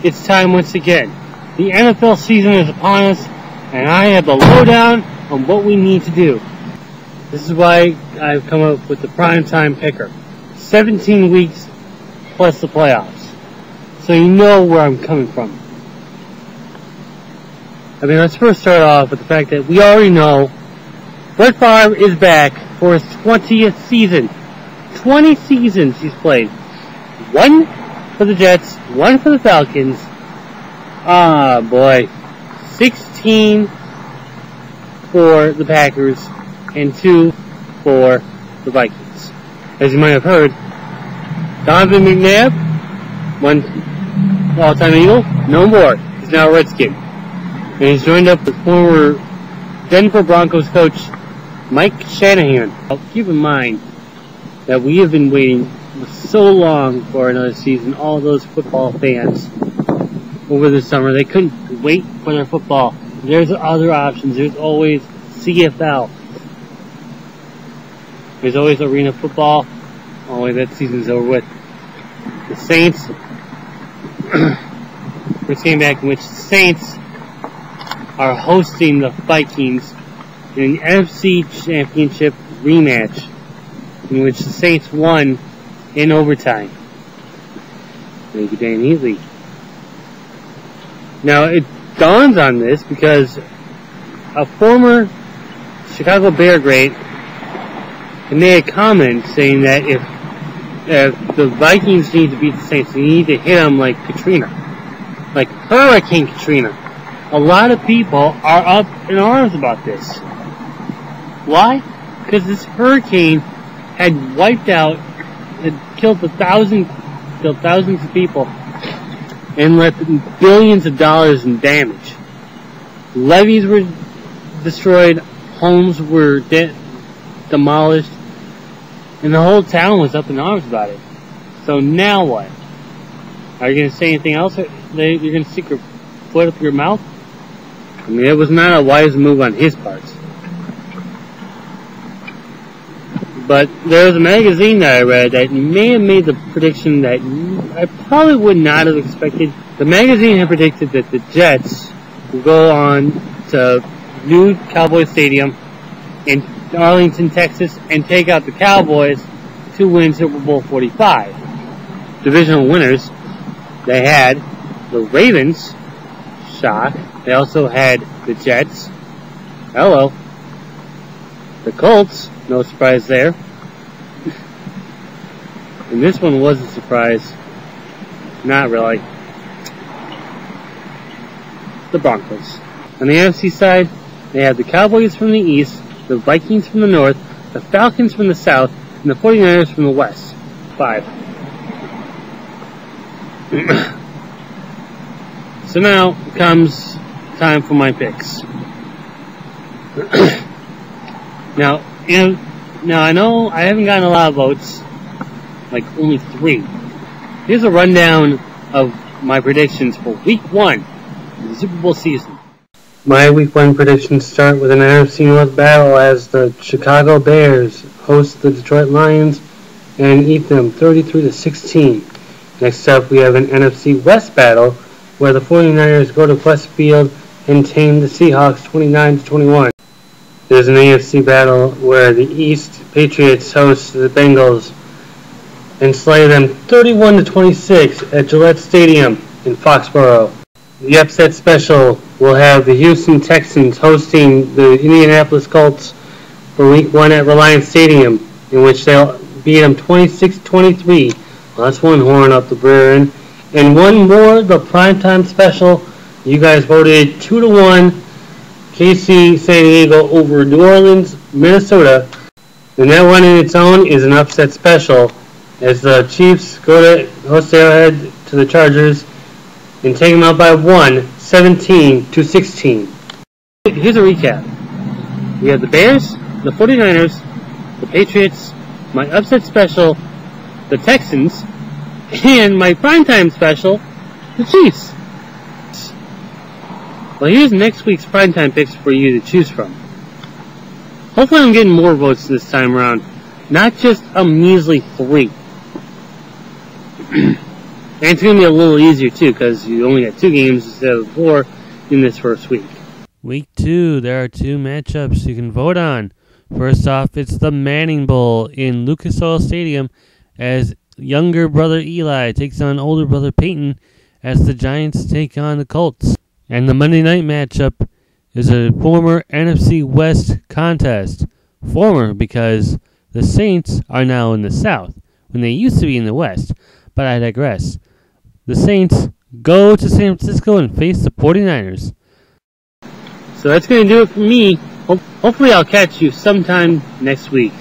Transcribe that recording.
it's time once again. The NFL season is upon us, and I have the lowdown on what we need to do. This is why I've come up with the Primetime Picker. 17 weeks plus the playoffs. So you know where I'm coming from. I mean, let's first start off with the fact that we already know Brett Favre is back for his 20th season. 20 seasons he's played. One for the Jets, one for the Falcons. Ah, boy. 16 for the Packers, and 2 for the Vikings. As you might have heard, Donovan McNabb, one all-time Eagle, no more. He's now a Redskin. And he's joined up with former Denver Broncos coach Mike Shannahan. Now, keep in mind that we have been waiting so long for another season. All those football fans over the summer, they couldn't wait for their football. There's other options. There's always CFL. There's always arena football. Only that season's over with. The Saints, we're seeing back in which the Saints are hosting the Vikings in an NFC Championship rematch, in which the Saints won in overtime. Thank you, Dan Heatley. Now, it dawns on this because a former Chicago Bear great made a comment saying that if the Vikings need to beat the Saints, they need to hit them like Katrina. Like Hurricane Katrina. A lot of people are up in arms about this. Why? Because this hurricane had wiped out, had killed thousands of people, and left billions of dollars in damage. Levees were destroyed, homes were demolished, and the whole town was up in arms about it. So now what? Are you going to say anything else? You're going to stick your foot up your mouth? I mean, it was not a wise move on his part. But there was a magazine that I read that may have made the prediction that I probably would not have expected. The magazine had predicted that the Jets will go on to new Cowboys Stadium in Arlington, Texas, and take out the Cowboys to win Super Bowl 45. Divisional winners, they had the Ravens, shock. They also had the Jets, hello. The Colts, no surprise there. And this one was a surprise. Not really. The Broncos. On the NFC side, they had the Cowboys from the east, the Vikings from the north, the Falcons from the south, and the 49ers from the west. 5. So now comes time for my picks. Now I know I haven't gotten a lot of votes, like only 3. Here's a rundown of my predictions for Week 1 of the Super Bowl season. My Week 1 predictions start with an NFC North battle as the Chicago Bears host the Detroit Lions and eat them 33-16. Next up, we have an NFC West battle where the 49ers go to West Field and tame the Seahawks 29-21. There's an AFC battle where the East Patriots host the Bengals and slay them 31-26 at Gillette Stadium in Foxborough. The upset special will have the Houston Texans hosting the Indianapolis Colts for Week 1 at Reliance Stadium, in which they'll beat them 26-23. Well, that's one horn up the rear end. And one more, the Primetime special. You guys voted 2-1 KC San Diego over New Orleans, Minnesota. And that one in its own is an upset special as the Chiefs go to host Arrowhead to the Chargers and take them out by 1, 17-16. Here's a recap. We have the Bears, the 49ers, the Patriots, my upset special, the Texans, and my primetime special, the Chiefs. Well, here's next week's primetime picks for you to choose from. Hopefully I'm getting more votes this time around, not just a measly 3. And it's going to be a little easier too, because you only got 2 games instead of 4 in this first week. Week 2, there are 2 matchups you can vote on. First off, it's the Manning Bowl in Lucas Oil Stadium as younger brother Eli takes on older brother Peyton as the Giants take on the Colts. And the Monday night matchup is a former NFC West contest. Former because the Saints are now in the South, when they used to be in the West. But I digress. The Saints go to San Francisco and face the 49ers. So that's going to do it for me. Hopefully I'll catch you sometime next week.